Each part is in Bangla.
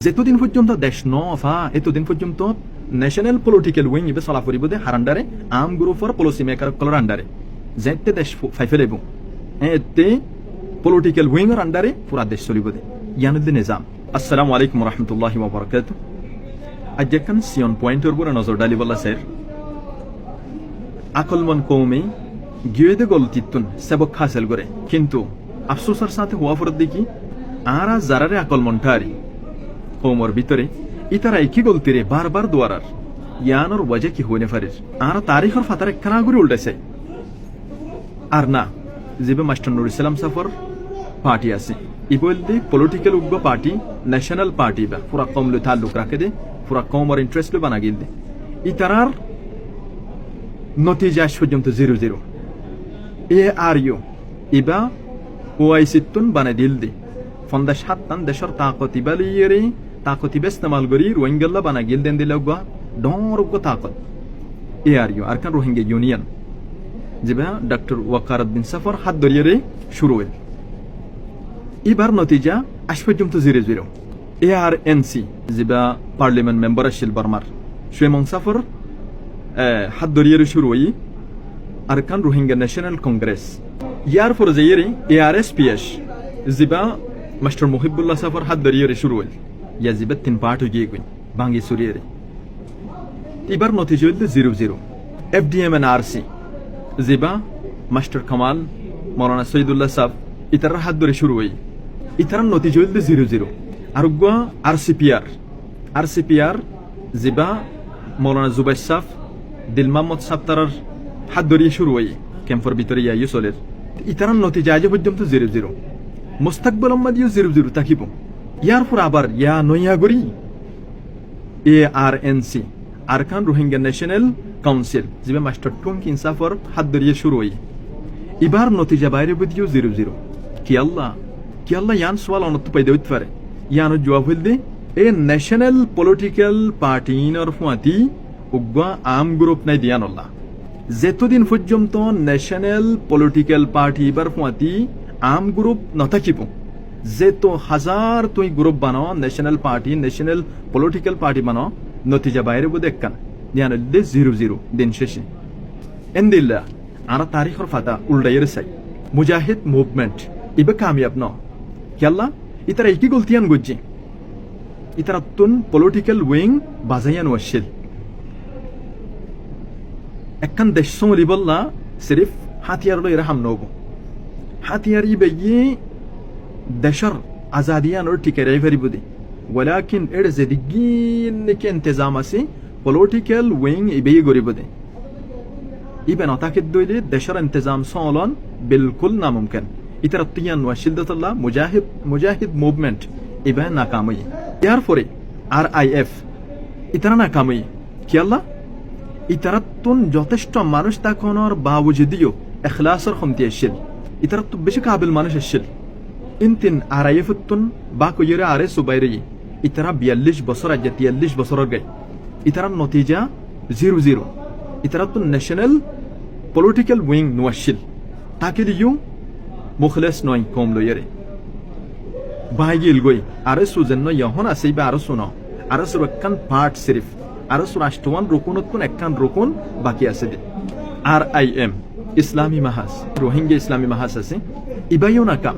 যেতদিন পর্যন্ত দেশ নফা এতদিন পর্যন্ত ন্যাশনাল পলিটিক্যাল উইং ইবে চলা ফুরিব দে হার আন্ডারে আর্ম গ্রুপর পলিসি মেকার কলর আন্ডারে যেতে দেশ ফাইফে লেব এতে পলিটিক্যাল উইংর আন্ডারে পুরা দেশ চলিব দে ইয়ানুদ্দিন নিজাম। আসসালামু আলাইকুম রহমতুল্লাহি ওয়া বারাকাতুহু। আজ এখন সিয়ন পয়েন্টের উপরে নজর ডালিবল্লা স্যার আকলমন কৌমে গিয়েদে গলতিতুন সেবক হাসিল করে, কিন্তু আফসোসের সাথে হওয়া ফরত দেখি আরা যারারে আকলমনটারি কৌমর ভিতরে ইতারা একই গলতিরে বারবার দোয়ারার ইয়ানোর ওয়াজে কি হইনে ফারির আর তারিখর ফাতারে কানা ঘুরে উল্টাইছে। আর না জিবে মাস্টার নুর ইসলাম সাফর পার্টি আছে ই বলতে পলিটিক্যাল উগ্র পার্টি ন্যাশনাল পার্টি বা পুরা কম লো তাল্লুক রাখে দে পুরা কমর ইন্টারেস্ট লো বানা গিল দে ইতারার নতিজা পর্যন্ত 0-0 এ আর ইউ ইবা ওয়াইসিতুন বানা দিল দে ফন্দা সাতটান দেশর তাকতি বালিয়েরে তাকতি বেস্তেমাল করি রোহিঙ্গাল্লা বানা গিল দেন দিলে গা ডর তাকত A R U Arakan Rohingya union যেবা ডক্টর ওয়াকার বিন সাফর হাত ধরিয়ে শুরু হইল এবার নতিজা আজ পর্যন্ত 0-0 এ আর এনসি যেবা পার্লামেন্ট মেম্বার আসিল বর্মার সুয়েমং সাফর হাত ধরিয়ে শুরু হই আরকান রোহিঙ্গা ন্যাশনাল কংগ্রেস ইয়ার পরে যাইয়ে A R S P S যেবা মাস্টার মুহিবুল্লাহ সাফর হাত ধরিয়ে শুরু হইল ইয়া জিবে 3 পার্ট হয়ে গিয়ে ভাঙ্গি সরিয়ে এবার নতিজা হইল 0-0 এফডিএম এন আর সি যেবা মাস্টার কামাল মৌলানা সৈয়দুল্লাহ সাহ ইতার হাত ধরে শুরু হই ইতার নতিজা হইল 0-0 আর আরসিপিআর যেবা মৌলানা জুবাইর সাহ দিল মোহাম্মদ সাহ তার হাত ধরিয়ে শুরু হই ক্যাম্পের ভিতরে ইয়া চলের ইতার নতিজা আজ পর্যন্ত 0-0 মুস্তাকবল আহমদিও 0-0 থাকিব। ইয়ার পর আবার ইয়া নইয়া গরি A R N C Arakan Rohingya national council যেবা মাস্টার টুঙ্ক ইনসাফর হাত ধরিয়ে শুরু হই এবার নতিজা বাইরে বুঝিও 0-0 কি আল্লাহ ইয়ান সোয়াল অনত পাইতে হইতে পারে ইয়ানো জবাব হইল দে a national political party ইনর ফুয়াতি উগ্বা um group নাই দিয়ান আল্লাহ যেতদিন পর্যন্ত ন্যাশনাল পলিটিক্যাল পার্টি এবার ফুয়াতি আম গ্রুপ নথাকিব যেত হাজার তুই গ্রুপ বানাও national party national political party বানাও নতিজা বাইরে বোধ একখান দিয়ান 0-0 দিন শেষে এন্দিল্লা আর তারিখর ফাতা উল্টাইয়ের চাই মুজাহিদ মুভমেন্ট ইবে কামিয়াব ন কেল্লা ইতারা একই গলতিয়ান গজ্জি ইতারা তুন পলিটিক্যাল উইং বাজাইয়ান ওয়াসিল একখান দেশ সমলি বললা সিরিফ হাতিয়ার লইরা হাম নব হাতিয়ার ইবে দেশর আজাদিয়ানোর টিকেরাই ফারিব দি ওয়ালাকিন এর যেদিগিন নেকি ইন্তজাম আছে পলিটিক্যাল উইং ইবে গরিব দে ইবে নতাকিদ দইলে দেশর ইন্তজাম সলন বিলকুল নামুমকিন ইতারা তিয়ান ওয়াশিলদাতুল্লাহ মুজাহিদ মুভমেন্ট ইবে নাকামই ইয়ার পরে আর আই এফ ইতারা নাকামই কি আল্লাহ ইতারা তুন যথেষ্ট মানুষ তাকনোর বাবুজুদিও ইখলাসর খমতি আসিল ইতারা তো বেশি কাবিল মানুষ আসিল ইনতিন আর আই এফ তুন বা কইরে আরে সুবাইরে ইতারা 42 বছর আজ 43 বছরের গাই ইতারা নতিজা 0-0 ইতারা তুন ন্যাশনাল পলিটিক্যাল উইং নোয়াশিল তাকে দিও মুখলেস নয় কম লইরে বাইগিল গই আরে সুজেন ইহন আছে বা আরো শুনো আরো সুর একখান পার্ট সিরিফ আরো রাষ্ট্রওয়ান রকুনত কোন একখান রকুন বাকি আছে দে আর আই এম ইসলামী মাহাজ রোহিঙ্গা ইসলামী মাহাজ আছে ইবাইও নাকাম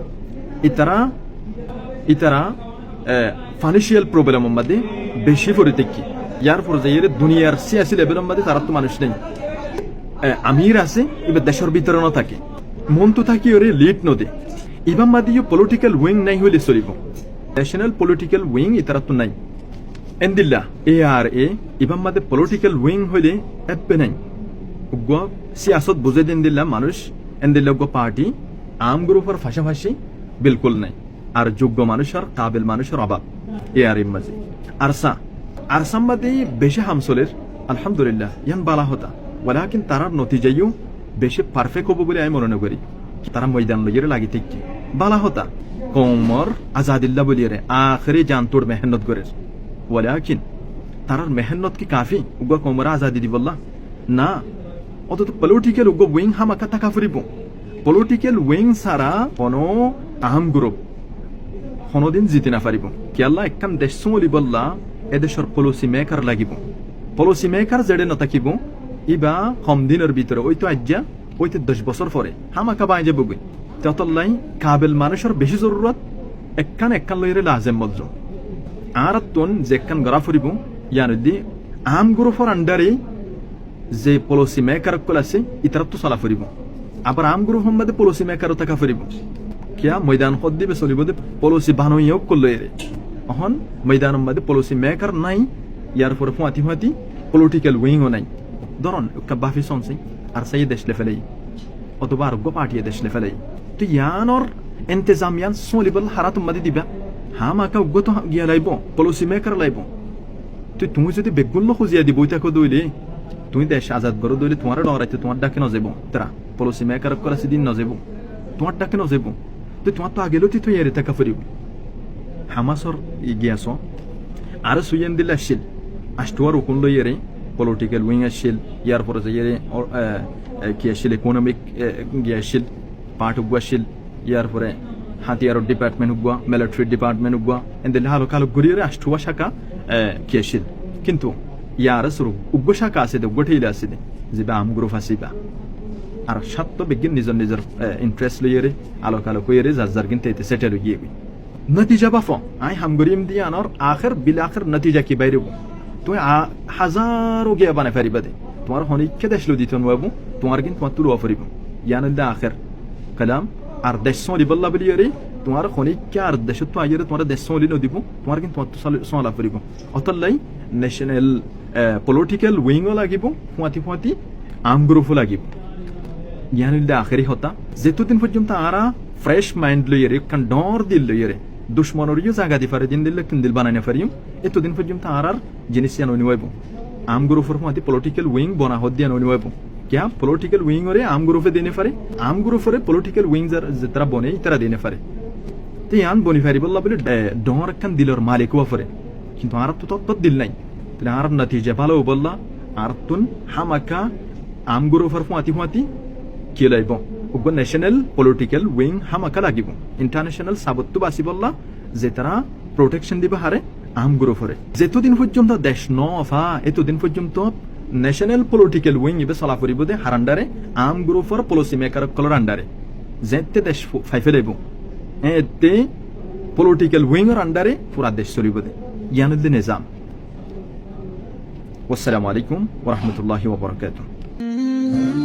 ইতারা ফাইন্যান্সিয়াল প্রবলেম মধ্যে বেশি পরিতেকি ইয়ার পর্যায়ে দুনিয়ার সিয়াসি লেভেলের মধ্যে তারা তো মানুষ নেই আমির আছে এবার দেশের ভিতরে না থাকে মন তো থাকি ওরে লিড নদে ইবাম মাদিও পলিটিক্যাল উইং নাই হইলে চলিব ন্যাশনাল পলিটিক্যাল উইং ইতারা তো নাই এন্দিল্লা এ আর এ ইবাম মাদে পলিটিক্যাল উইং হইলে এপে নাই উগ্র সিয়াসত বুঝে দিন দিল্লা মানুষ এন্দিল্লা উগ্র পার্টি আম গ্রুপের ফাঁসাফাঁসি বিলকুল নাই আর যোগ্য মানুষের কাবিল মানুষের অভাব এ আর এম মাঝে আরসাম মাদে বেশি হামসলের আলহামদুলিল্লাহ ইয়ান বালা হতা ওয়ালাকিন তারার নতিজাইও বেশি পারফেক্ট হবো বলে আমি মনে করি তারা ময়দান লইয়ে লাগি থেকে বালা হতা কমর আজাদিল্লা বলিয়ে আখরে জান তোর মেহনত করে ওয়ালাকিন তারার মেহনত কি কাফি উগ্র কমর আজাদি দিবল্লা না অত পলিটিক্যাল উগ্র উইং হামাকা টাকা ফুরিব পলিটিক্যাল উইং ছাড়া কোনো আহম গ্রুপ কোনোদিন জিতি না পারিব কিয়াল্লা একখান দেশ চলি বললা এদেশের পলিসি মেকার লাগিব পলিসি মেকার যেড়ে নথাকিব ইবা কম দিনের ভিতরে ওই তো আজ্ঞা ওইতে 10 বছর পরে হামাকা বাই যাব গই ততলাই কাবেল মানুষের বেশি জরুরত একখান লইরে লাজেম মজ্জ আর তুন যে একখান গড়া ফুরিব ইয়ানদি আম গ্রুপের আন্ডারে যে পলিসি মেকার কল আছে ইতার তো চলা ফুরিব আবার আম গ্রুপের মধ্যে পলিসি মেকারও থাকা ফুরিব কিয়া ময়দান হদ দিবে চলিব দে পলিসি বানইও করল এরে অহন ময়দানের মধ্যে পলিসি মেকার নাই ইয়ার পরে ফুয়াতি পলিটিক্যাল উইংও নাই ধরন একটা বাফি সনসি আর সেই দেশ লেফেলেই অথবা আরোগ্য পার্টি দেশ লেফেলেই তো ইয়ানোর এন্তেজামিয়ান চলিবল হারাত মাদি দিবা হামাকা উগ্গত গিয়া লাইব পলিসি মেকার লাইব তুমি যদি বেগুল্য খুঁজিয়া দিব তাকে দইলে তুমি দেশ আজাদ করো দইলে তোমার ডরাইতে তোমার ডাকে নজাব তারা পলিসি মেকার করা সেদিন নজাব তোমার ডাকে নজাব তো তোমার তো আগেলো তুই এরে টাকা ফুরিব হামাসর গিয়াছ আর সুইয়েন দিলে আসছিল আষ্টুয়ার উকুন লই এরে পলিটিক্যাল উইং আসছিল ইয়ার পরে যে এরে কি আসছিল ইকোনমিক গিয়ে আসছিল পার্ট উগুয়া আসছিল ইয়ার পরে হাতিয়ারর ডিপার্টমেন্ট উগুয়া মিলিটারি ডিপার্টমেন্ট উগুয়া এন্দেলে হালো কালো ঘুরিয়ে আষ্টুয়া শাখা কি আসছিল কিন্তু ইয়ার শুরু উগ্র শাখা আছে উগ্রঠেইলে আছে যে বা আম গ্রুপ আসিবা আর সাত বিজ্ঞান নিজের ইন্টারেস্ট লইয়ে আলো কইরে যার কিন্তু এতে সেটেল গিয়ে নতিজা বাফ আই হামগরিম দিয়ে আনার আখের বিল আখের নতিজা কি বাইরে তুমি হাজারো গিয়া বানাই পারিবা দে তোমার হনিকে দেশ লো দিত বাবু তোমার কিন্তু তোমার তুলো ফরিব ইয়ানদা আখের কালাম আর দেশ সলি বল্লা বলিয়ে তোমার হনিকে আর দেশ তো আইরে তোমার দেশ সলি ন দিব তোমার কিন্তু তোমার সলা ফরিব অতলাই ন্যাশনাল পলিটিক্যাল উইংও লাগিব ফুয়াতি আম গ্রুপও লাগিব ইয়ানদা আখেরি হতা যেতদিন পর্যন্ত আরা ফ্রেশ মাইন্ড লইয়ে কান ডর দিল লইয়ে দুশ্মনরিও জায়গা দি পারে দিন দিলে দিল বানাই না পারিম এতদিন পর্যন্ত আর জিনিস ইয়ান অনিবাইব আম গ্রুপের মধ্যে পলিটিক্যাল উইং বনা হদ দিয়ান অনিবাইব কিয়া পলিটিক্যাল উইং ওরে আম গ্রুপে দিনে পারে আম গ্রুপের পলিটিক্যাল উইং যে তারা বনে তারা দিনে পারে তো ইয়ান বনি পারি বললা বলে ডর একখান দিলর মালিক ওয়াফরে কিন্তু আর তো তত দিল নাই তাহলে আর নতিজা ভালো বললা আর তুন হামাকা আম গ্রুপের ফুয়াতি কি লাইব উগ্র ন্যাশনাল পলিটিক্যাল উইং হামাকা লাগিব ইন্টারন্যাশনাল সাবত্তু বাসি বললা যে তারা প্রোটেকশন দিবা হারে আম গ্রুপরে যেতদিন পর্যন্ত দেশ নফা এতদিন পর্যন্ত ন্যাশনাল পলিটিক্যাল উইং ইবে চলা ফুরিব দে হারান্ডারে আম গ্রুপর পলিসি মেকার কলর আন্ডারে যেতে দেশ ফাইফে লাইব এতে পলিটিক্যাল উইংর আন্ডারে পুরা দেশ চলিব দে ইয়ানুদ্দি নিজাম আসসালামু আলাইকুম ওয়া রাহমাতুল্লাহি ওয়া বারাকাতুহু